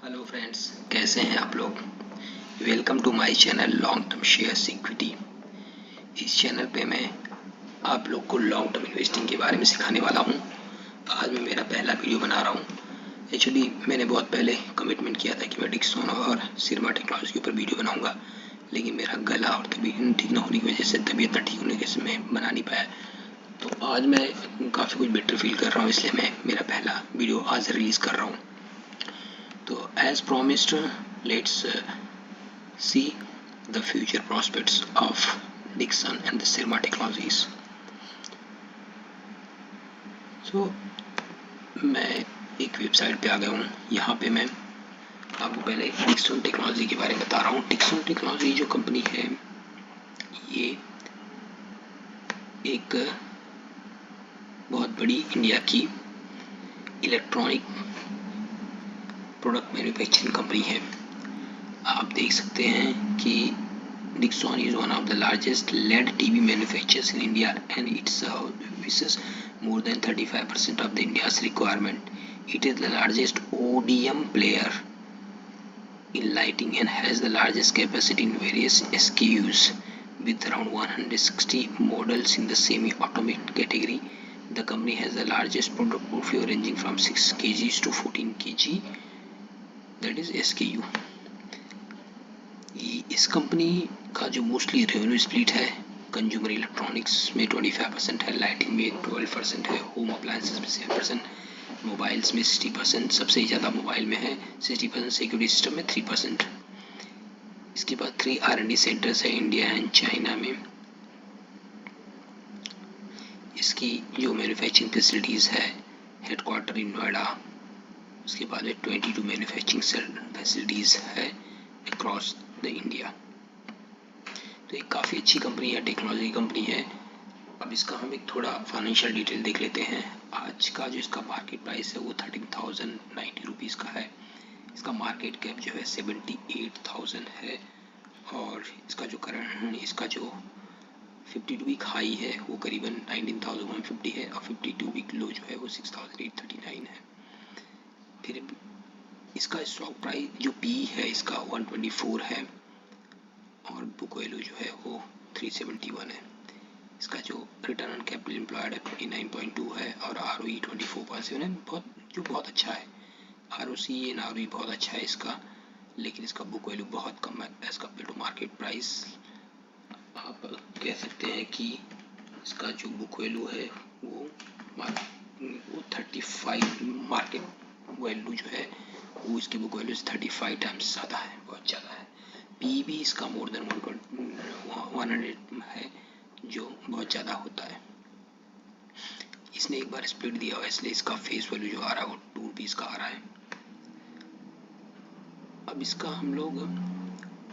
Hello friends, कैसे हैं आप लोग। Welcome to my channel long term shares equity. इस चैनल पे मैं आप लोग को लॉन्ग टर्म इन्वेस्टिंग के बारे में सिखाने वाला हूँ। आज मैं मेरा पहला वीडियो बना रहा हूँ। एक्चुअली मैंने बहुत पहले कमिटमेंट किया था कि मैं डिक्सन और सिरमा टेक्नोलॉजी के ऊपर वीडियो बनाऊँगा, लेकिन मेरा गला और तबीयत ठीक न होने की वजह से तबीयत न ठीक होने की वजह से मैं बना नहीं पाया। तो आज मैं काफ़ी कुछ बेटर फील कर रहा हूँ, इसलिए मैं मेरा पहला वीडियो आज रिलीज़ कर रहा हूँ। So, as promised, let's see the future prospects of Dixon and the Sirma Technologies. So, मैं एक वेबसाइट पे आ गया हूँ। यहाँ पे मैं आपको पहले डिक्सन टेक्नोलॉजी के बारे में बता रहा हूँ। डिक्सन टेक्नोलॉजी जो कंपनी है, ये एक बहुत बड़ी इंडिया की इलेक्ट्रॉनिक प्रोडक्ट मैन्युफैक्चरिंग कंपनी है। आप देख सकते हैं कि Dixon is one of the largest LED TV manufacturers in India, and it services more than 35% of the India's requirement. It is the largest ODM player in lighting and has the largest capacity in various SKUs with around 160 models in the semi-automatic category. The company has the largest product portfolio ranging from 6 kg to 14 kg, that is SKU. इस company का जो mostly revenue split है, consumer electronics में 25% है, lighting में 12% है, home appliances में 7%, mobiles में 60%, सबसे ज़्यादा मोबाइल में है 60%, सिक्योरिटी सिस्टम में 3%। इसके बाद 3 R&D सेंटर्स है इंडिया एंड चाइना में। इसकी जो मैन्युफैक्चरिंग फैसिलिटीज़ है, हेडक्वार्टर इन नोएडा, उसके बाद में 22 मैन्युफैक्चरिंग फैसिलिटीज़ है अक्रॉस द इंडिया। तो एक काफ़ी अच्छी कंपनी है, टेक्नोलॉजी कंपनी है। अब इसका हम एक थोड़ा फाइनेंशियल डिटेल देख लेते हैं। आज का जो इसका मार्केट प्राइस है वो 13,090 रुपीज़ का है। इसका मार्केट कैप जो है 78,000 है, और इसका जो करंट इसका जो 52 वीक हाई है वो करीबन 19,150 है, और 52 वीक लो जो है वो 6,839 है। फिर इसका स्टॉक प्राइस जो पी है इसका 124 है, और बुक वैल्यू जो है वो 371 है। इसका जो रिटर्न ऑन कैपिटल एम्प्लॉयड है 29.2 है, और ROE 24.7 है, बहुत अच्छा है। ROC एंड ROE बहुत अच्छा है इसका, लेकिन इसका बुक वैल्यू बहुत कम है as compare to market price. आप कह सकते हैं कि इसका जो बुक वैल्यू है वो 35, मार्केट वैल्यू जो है वो इसकी बुक वैल्यू से 35 टाइम्स ज़्यादा है, बहुत ज़्यादा है। पी भी इसका मोर देन 100 है, जो बहुत ज़्यादा होता है। इसने एक बार स्प्लिट दिया हुआ है, इसलिए इसका फेस वैल्यू जो आ रहा है वो 2 रुपीज़ का आ रहा है। अब इसका हम लोग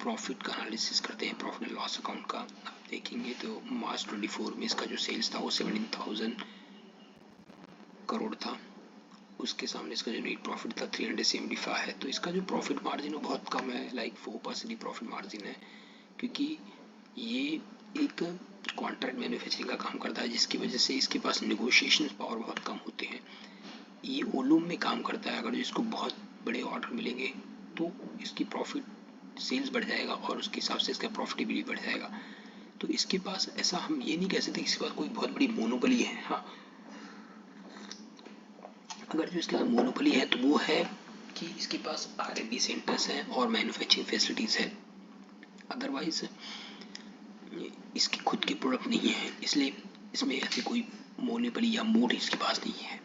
प्रॉफिट का एनालिसिस करते हैं, प्रॉफिट एंड लॉस अकाउंट का। आप देखेंगे तो मार्च 24 में इसका जो सेल्स था वो 17,000 करोड़ था। उसके सामने इसका जो नेट प्रॉफिट था 375 है। तो इसका जो प्रॉफिट मार्जिन वो बहुत कम है, लाइक 4% ही प्रॉफिट मार्जिन है, क्योंकि ये एक कॉन्ट्रैक्ट मैन्युफैक्चरिंग का काम करता है, जिसकी वजह से इसके पास नेगोशिएशन पावर बहुत कम होते हैं। ये वॉल्यूम में काम करता है, अगर इसको बहुत बड़े ऑर्डर मिलेंगे तो इसकी प्रॉफिट सेल्स बढ़ जाएगा, और उसके हिसाब से इसका प्रॉफिटेबिलिटी बढ़ जाएगा। तो इसके पास ऐसा हम ये नहीं कह सकते कि इसके पास कोई बहुत बड़ी मोनोपोली है। हाँ, अगर जो इसके पास मोनोपोली है तो वो है कि इसके पास R&D सेंटर्स हैं और मैन्युफैक्चरिंग फैसिलिटीज़ है। अदरवाइज इसकी खुद की प्रोडक्ट नहीं है, इसलिए इसमें ऐसी कोई मोनोपोली या मोड इसके पास नहीं है।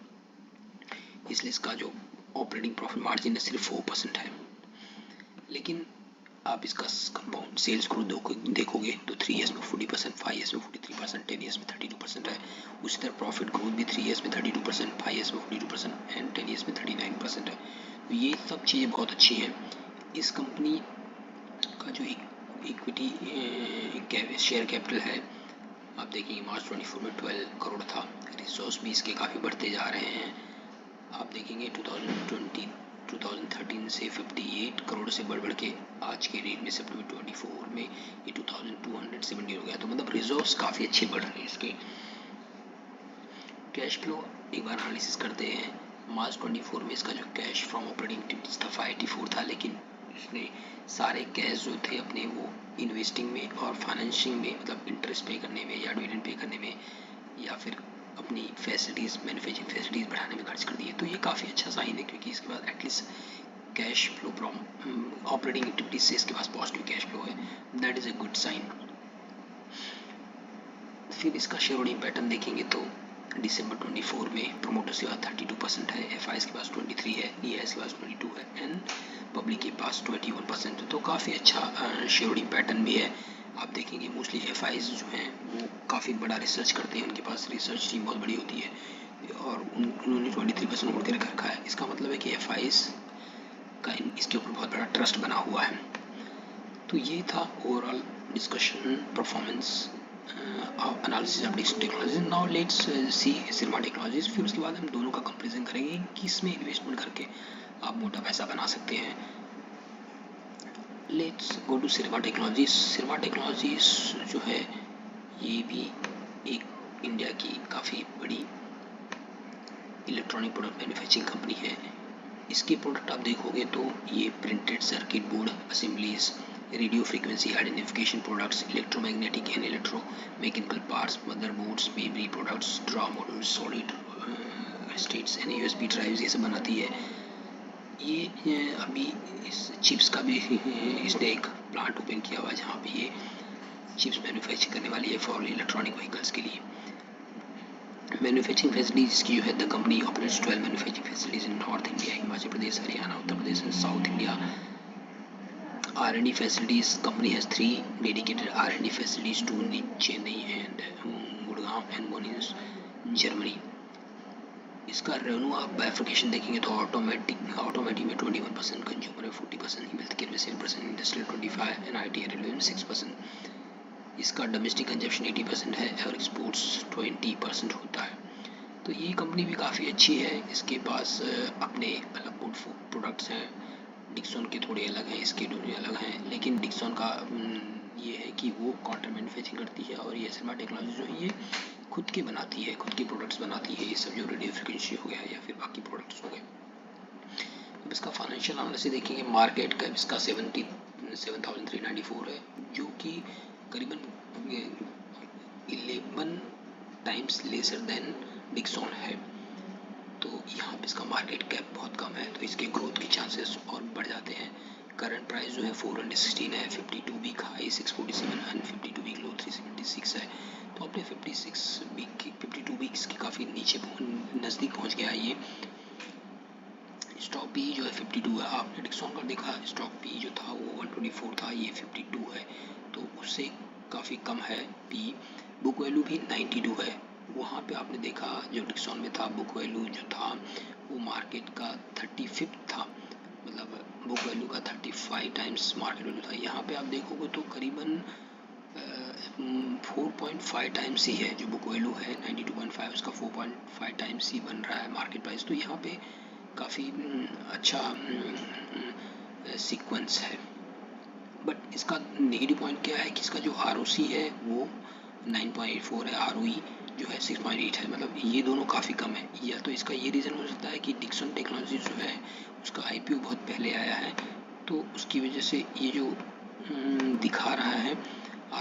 इसलिए इसका जो ऑपरेटिंग प्रॉफिट मार्जिन है सिर्फ 4% है। लेकिन आप इसका कंपाउंड सेल्स ग्रोथ देखोगे तो 3 ईयर्स में 40%, 5 ईयर्स में 43%, 10 ईयर्स में 32% है। उसी तरह प्रॉफिट ग्रोथ भी 3 ईयर्स में 32%, 5 ईयर्स में 42% एंड 10 ईयर्स में 39% है। तो ये सब चीज़ें बहुत अच्छी हैं। इस कंपनी का जो इक्विटी शेयर कैपिटल है, आप देखेंगे मार्च 24 में 12 करोड़ था। रिसोर्स भी इसके काफ़ी बढ़ते जा रहे हैं। आप देखेंगे 2013 से 58 करोड़ से बढ़ के आज के डेट में सितंबर 24 में ये 2270 हो गया। तो मतलब रिजर्व्स काफ़ी अच्छे बढ़ रहे हैं इसके। कैश फ्लो एक बार एनालिसिस करते हैं। मार्च 24 में इसका जो कैश फ्रॉम ऑपरेटिंग एक्टिविटीज था 584 था, अपने सारे कैश जो थे अपने वो इन्वेस्टिंग में और फाइनेंशिंग में, मतलब इंटरेस्ट पे करने में या डिविडेंड पे करने में या फिर अपनी फैसिलिटीज़, मैन्युफैक्चरिंग फैसिलिटीज़ बढ़ाने में खर्च कर दिए। तो ये काफ़ी अच्छा साइन है, क्योंकि इसके बाद at least cash flow from operating activities से इसके पास पॉजिटिव कैश फ्लो है, that is a good sign. फिर इसका शेयर होल्डिंग पैटर्न देखेंगे तो दिसंबर 24 में प्रोमोटर्स के पास 32% है, एफआईएस के पास 23 है, ईआईएस के पास 22 है एंड पब्लिक के पास 21%। तो काफ़ी अच्छा शेयर होल्डिंग पैटर्न भी है। आप देखेंगे मोस्टली एफआईएस जो हैं वो काफ़ी बड़ा रिसर्च करते हैं, उनके पास रिसर्च टीम बहुत बड़ी होती है और उन्होंने 23% होल्ड करके रखा है। इसका मतलब है कि एफआईएस का इसके ऊपर बहुत बड़ा ट्रस्ट बना हुआ है। तो ये था overall discussion performance analysis of Dixon technologies. Now let's see Syrma technologies. फिर उसके बाद हम दोनों का कंपैरिजन करेंगे कि किसमें इन्वेस्टमेंट करके आप मोटा पैसा बना सकते हैं। Let's go to Syrma technologies. Syrma technologies जो है ये भी एक इंडिया की काफ़ी बड़ी इलेक्ट्रॉनिक प्रोडक्ट मैन्युफैक्चरिंग कंपनी है। इसके प्रोडक्ट आप देखोगे तो ये printed circuit board assemblies, radio frequency identification products, electromagnetic and electro mechanical parts, motherboards, memory products, draw modules, solid states and USB drives ये सब बनाती है। ये अभी इस चिप्स का भी इसने एक प्लांट ओपन किया हुआ है जहाँ पे ये चिप्स मैन्युफैक्चर करने वाली है फॉर इलेक्ट्रॉनिक व्हीकल्स के लिए। मैन्युफैक्चरिंग फैसिलिटीज़ की जो है the company operates 12 manufacturing facilities in north India, Himachal Pradesh, Haryana, Uttar Pradesh and south India. R&D facilities, company has 3 dedicated R&D facilities, 2 in Chennai and Gurgaon and 1 in Germany. इसका revenue आप bifurcation देखेंगे तो automatic में 21%, कंज्यूमर में 40%, health care में 7%, industrial 25% and IT and railway में 6%। इसका domestic consumption 80% है और एक्सपोर्ट्स 20% होता है। तो ये कंपनी भी काफ़ी अच्छी है। इसके पास अपने अलग प्रोडक्ट्स हैं, डिक्सन के थोड़े अलग हैं, इसके थोड़े अलग हैं, लेकिन डिक्सन का ये है कि वो कॉन्ट्रैक्ट मैन्युफैक्चरिंग करती है और ये सिरमा टेक्नोलॉजी जो है ये खुद के बनाती है, खुद के प्रोडक्ट्स बनाती है। ये सब जो रेडियो फ्रीक्वेंसी हो गया या फिर बाकी प्रोडक्ट्स हो गए। अब इसका फाइनेंशियल एनालिसिस देखेंगे। मार्केट कैप इसका 77,394 है, जो कि करीबन 11 टाइम्स लेसर देन डिक्सन है। तो यहाँ पे इसका मार्केट कैप बहुत कम है, तो इसके ग्रोथ के चांसेस और बढ़ जाते हैं। करंट प्राइस जो है 416 है, 52 week high 647 and 52 week low 376 है। तो अपने 52 वीक्स के काफ़ी नीचे नज़दीक पहुँच गया है ये। स्टॉक पी जो है 52 है। आपने डिक्सन का देखा, स्टॉक पी जो था वो 124 था, ये 52 है, तो उससे काफ़ी कम है पी। बुक वैल्यू भी 92 है। वहाँ पे आपने देखा जो डिक्सन में था बुक वैल्यू जो था वो मार्केट का 35 था, मतलब बुक वैल्यू का 35 टाइम्स मार्केट वैल्यू था। यहाँ पे आप देखोगे तो करीबन 4.5 टाइम्स ही है जो बुक वैल्यू है 92.5, उसका 4.5 टाइम्स ही बन रहा है मार्केट प्राइस। तो यहाँ पे काफ़ी अच्छा सीक्वेंस है। बट इसका नेगेटिव पॉइंट क्या है कि इसका जो ROC है वो 9.84 है, ROE जो है 6.8 है, मतलब ये दोनों काफ़ी कम है। या तो इसका ये रीज़न हो सकता है कि डिक्सन टेक्नोलॉजी जो है उसका IPO बहुत पहले आया है, तो उसकी वजह से ये जो दिखा रहा है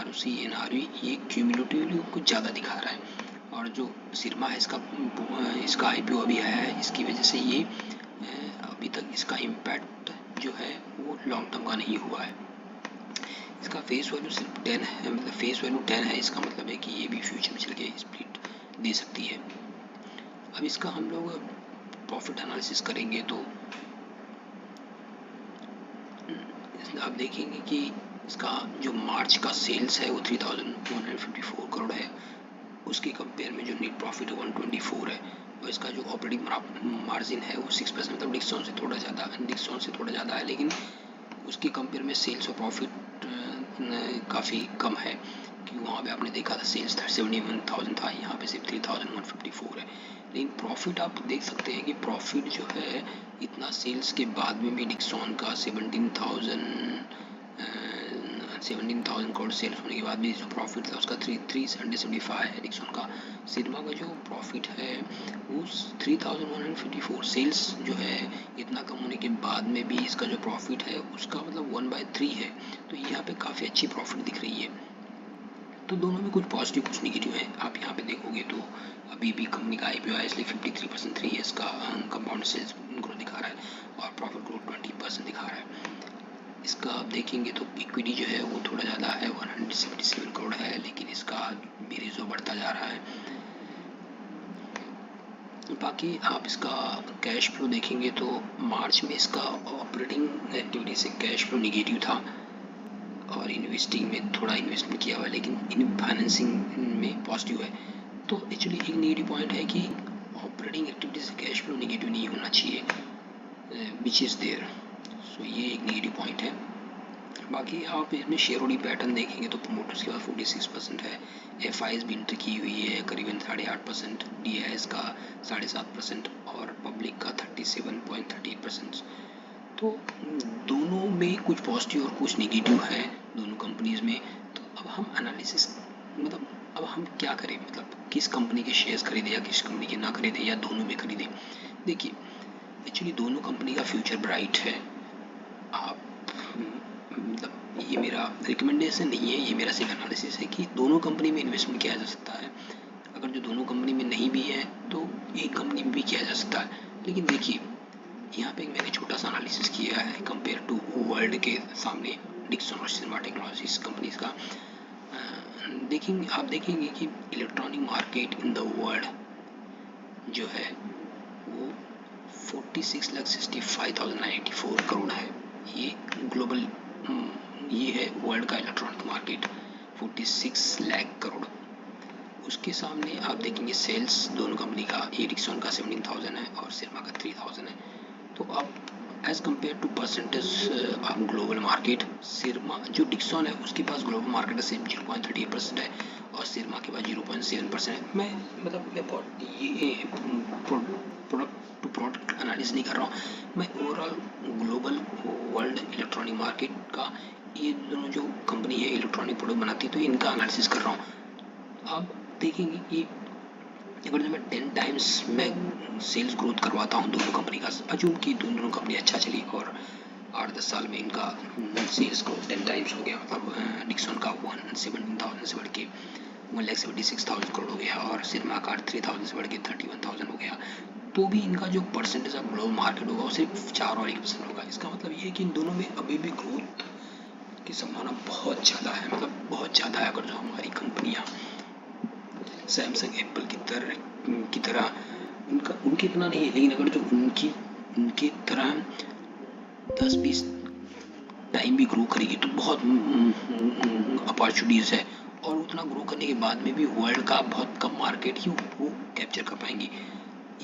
ROC एंड ROE ये क्यूमुलेटिवली कुछ ज़्यादा दिखा रहा है। और जो सिरमा है इसका IPO अभी आया है, इसकी वजह से ये अभी तक इसका इम्पैक्ट जो है वो लॉन्ग टर्म का नहीं हुआ है। इसका फेस वैल्यू सिर्फ 10 है, मतलब फेस वैल्यू 10 है, इसका मतलब है कि ये भी फ्यूचर में चल के स्प्लिट दे सकती है। अब इसका हम लोग प्रॉफिट एनालिसिस करेंगे तो आप देखेंगे कि इसका जो मार्च का सेल्स है वो 3,154 करोड़ है, उसके कंपेयर में जो नेट प्रॉफिट है 124 है, और इसका जो ऑपरेटिंग मार्जिन है वो 6%, मतलब डिक्सन से थोड़ा ज़्यादा है, लेकिन उसके कंपेयर में सेल्स और प्रॉफिट काफ़ी कम है, क्योंकि वहाँ पे आपने देखा था सेल्स 71,000 था, यहाँ पे सिर्फ 3,154 है। लेकिन प्रॉफिट आप देख सकते हैं कि प्रॉफिट जो है इतना सेल्स के बाद में भी डिक्सन का 17,000 करोड़ सेल्स होने के बाद भी जो प्रॉफिट था उसका 375 है डिक्सन का। सिरमा का जो प्रॉफिट है वो 3,154, सेल्स जो है इतना कम होने के बाद में भी इसका जो प्रॉफिट है उसका मतलब 1/3 है, तो यहाँ पे काफ़ी अच्छी प्रॉफिट दिख रही है। तो दोनों में कुछ पॉजिटिव कुछ निगेटिव है। आप यहाँ पे देखोगे तो अभी भी कंपनी का IPO है, इसलिए 53% 3 ईयर्स का कंपाउंड सेल्स ग्रोथ दिखा रहा है और प्रॉफिट ग्रोथ 20% दिखा रहा है। इसका आप देखेंगे तो इक्विटी जो है वो थोड़ा ज़्यादा है, 177 करोड़ है, लेकिन इसका भी रेशो बढ़ता जा रहा है। बाकी आप इसका कैश फ्लो देखेंगे तो मार्च में इसका ऑपरेटिंग एक्टिविटी से कैश फ्लो निगेटिव था और इन्वेस्टिंग में थोड़ा इन्वेस्टमेंट किया हुआ है, लेकिन इन फाइनेंसिंग में पॉजिटिव है। तो एक्चुअली एक नेगेटिव पॉइंट है कि ऑपरेटिंग एक्टिविटी से कैश फ्लो निगेटिव नहीं होना चाहिए, विच इज़ देयर। सो ये एक नेगेटिव पॉइंट है। बाकी आप इसमें शेयर होल्डिंग पैटर्न देखेंगे तो प्रमोटर्स के पास 46% है, FIs भी एंट्री की हुई है करीबन 8.5%, DIS का 7.5% और पब्लिक का 37.38%। तो दोनों में कुछ पॉजिटिव और कुछ नेगेटिव है दोनों कंपनीज में। तो अब हम एनालिसिस मतलब अब हम क्या करें, मतलब किस कंपनी के शेयर्स खरीदें या किस कंपनी के ना खरीदें या दोनों में खरीदें। देखिए एक्चुअली दोनों कंपनी का फ्यूचर ब्राइट है। आप मतलब ये मेरा रिकमेंडेशन नहीं है, ये मेरा सिर्फ एनालिसिस है कि दोनों कंपनी में इन्वेस्टमेंट किया जा सकता है। अगर जो दोनों कंपनी में नहीं भी है तो एक कंपनी में भी किया जा सकता है। लेकिन देखिए यहाँ पे मैंने छोटा सा एनालिसिस किया है कंपेयर टू वर्ल्ड के सामने डिक्सन और सिनेमा टेक्नोलॉजीज कंपनीज का। आप देखेंगे कि electronic market in the world जो है वो 46,65,984 करोड़ है। ये ग्लोबल ये है वर्ल्ड का इलेक्ट्रॉनिक मार्केट 46 लाख करोड़। उसके सामने आप देखेंगे सेल्स दोनों कंपनी का, एरिक्सन का 17,000 है और सिरमा का 3,000 है। तो अब as compare to percentage of global market, Syrma जो डिक्सन है उसके पास ग्लोबल मार्केट सिर्फ 0.38% है और सिरमा के पास 0.7% है। मैं ये प्रोडक्ट टू प्रोडक्ट एनालिसिस नहीं कर रहा हूँ, मैं overall global world electronic market का ये दोनों जो कंपनी है इलेक्ट्रॉनिक प्रोडक्ट बनाती है तो इनका एनालिसिस कर रहा हूँ। आप देखेंगे कि अगर जो मैं 10 टाइम्स मैं सेल्स ग्रोथ करवाता हूँ दोनों कंपनी का, अजूम की दोनों कंपनी अच्छा चली और 8-10 साल में इनका सेल्स ग्रोथ 10 टाइम्स हो गया, मतलब डिक्सन का 117,000 से बढ़ के 1,76,000 करोड़ हो गया और सिनेमा का 3,000 से बढ़ के 31,000 हो गया, तो भी इनका जो परसेंटेज ऑफ ग्लोबल मार्केट होगा वो सिर्फ 4 और 1% होगा। इसका मतलब ये है कि इन दोनों में अभी भी ग्रोथ की संभावना बहुत ज़्यादा है, मतलब बहुत ज़्यादा है। अगर जो हमारी कंपनियाँ सैमसंग एप्पल की तरह उनकी इतना नहीं है, लेकिन अगर जो उनकी तरह 10-20 टाइम भी ग्रो करेगी तो बहुत अपॉर्चुनिटीज़ है और उतना ग्रो करने के बाद में भी वर्ल्ड का बहुत कम मार्केट ही वो कैप्चर कर पाएंगी।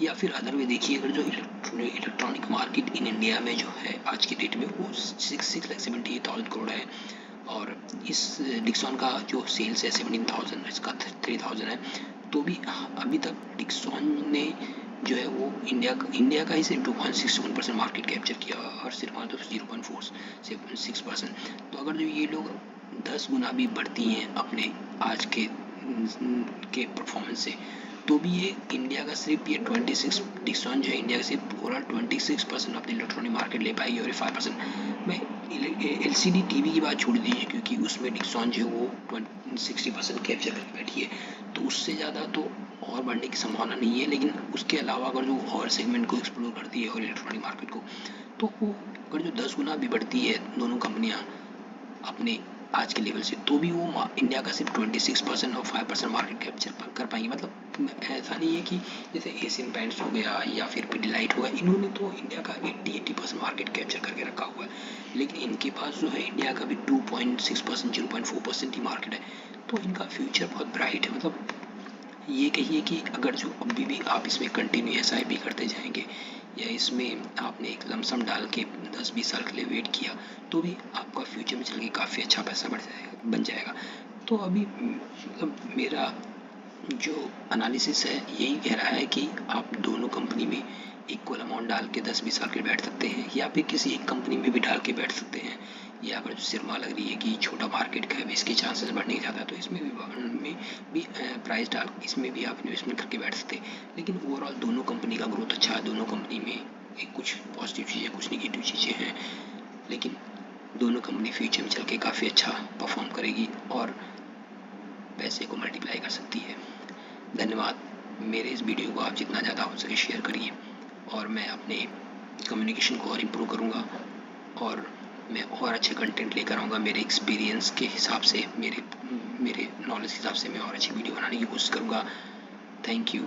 या फिर अदर में देखिए, अगर जो इलेक्ट्रॉनिक मार्केट इन इंडिया में जो है आज की डेट में वो 6,78,000 करोड़ है और इस डिक्सन का जो सेल्स है 17,000, इसका 3,000 है। तो भी अभी तक डिक्सन ने जो है वो इंडिया का ही सिर्फ 2.61% मार्केट कैप्चर किया और सिर्फ 0.46%। तो अगर जो ये लोग 10 गुना भी बढ़ती हैं अपने आज के परफॉर्मेंस से, तो भी ये इंडिया का सिर्फ ये 26 डिक्सन जो है इंडिया का सिर्फ ओवरऑल 26% अपने इलेक्ट्रॉनिक मार्केट ले पाएगी और 5%। मैं LCD TV की बात छोड़ दीजिए क्योंकि उसमें डिक्सन जो है वो 60% कैप्चर करके बैठी है, तो उससे ज़्यादा तो और बढ़ने की संभावना नहीं है। लेकिन उसके अलावा अगर जो और सेगमेंट को एक्सप्लोर करती है और इलेक्ट्रॉनिक मार्केट को, तो वो अगर जो 10 गुना भी बढ़ती है दोनों कंपनियां अपने आज के लेवल से, तो भी वो इंडिया का सिर्फ 26% और 5% मार्केट कैप्चर कर पाएंगे। मतलब ऐसा नहीं है कि जैसे एशियन पेंट्स हो गया या फिर पिडिलाइट हो गया, इन्होंने तो इंडिया का 80% मार्केट कैप्चर करके रखा हुआ है, लेकिन इनके पास जो है इंडिया का भी 2.6% 0.4% ही मार्केट है। तो इनका फ्यूचर बहुत ब्राइट है। मतलब ये कहिए कि अगर जो अभी भी आप इसमें कंटिन्यू SIP करते जाएंगे या इसमें आपने एक लमसम डाल के 10-20 साल के लिए वेट किया, तो भी आपका फ्यूचर में चल के काफ़ी अच्छा पैसा बन जाएगा। तो अभी मतलब मेरा जो एनालिसिस है यही कह रहा है कि आप दोनों कंपनी में इक्वल अमाउंट डाल के 10-20 साल के बैठ सकते हैं या फिर किसी एक कंपनी में भी डाल के बैठ सकते हैं। या अगर सिरमा लग रही है कि छोटा मार्केट का है, इसके चांसेस बढ़ने के ज़्यादा है, तो इसमें भी प्राइस डाल इसमें भी आप इन्वेस्टमेंट करके बैठ सकते हैं। लेकिन ओवरऑल दोनों कंपनी का ग्रोथ अच्छा है, दोनों कंपनी में एक कुछ पॉजिटिव चीज़ है कुछ निगेटिव लेकिन दोनों कंपनी फ्यूचर में चल के काफ़ी अच्छा परफॉर्म करेगी और पैसे को मल्टीप्लाई कर सकती है। धन्यवाद। मेरे इस वीडियो को आप जितना ज़्यादा हो सके शेयर करिए और मैं अपने कम्युनिकेशन को और इम्प्रूव करूँगा और मैं और अच्छे कंटेंट लेकर आऊँगा। मेरे एक्सपीरियंस के हिसाब से, मेरे नॉलेज के हिसाब से मैं और अच्छी वीडियो बनाने की कोशिश करूँगा। Thank you.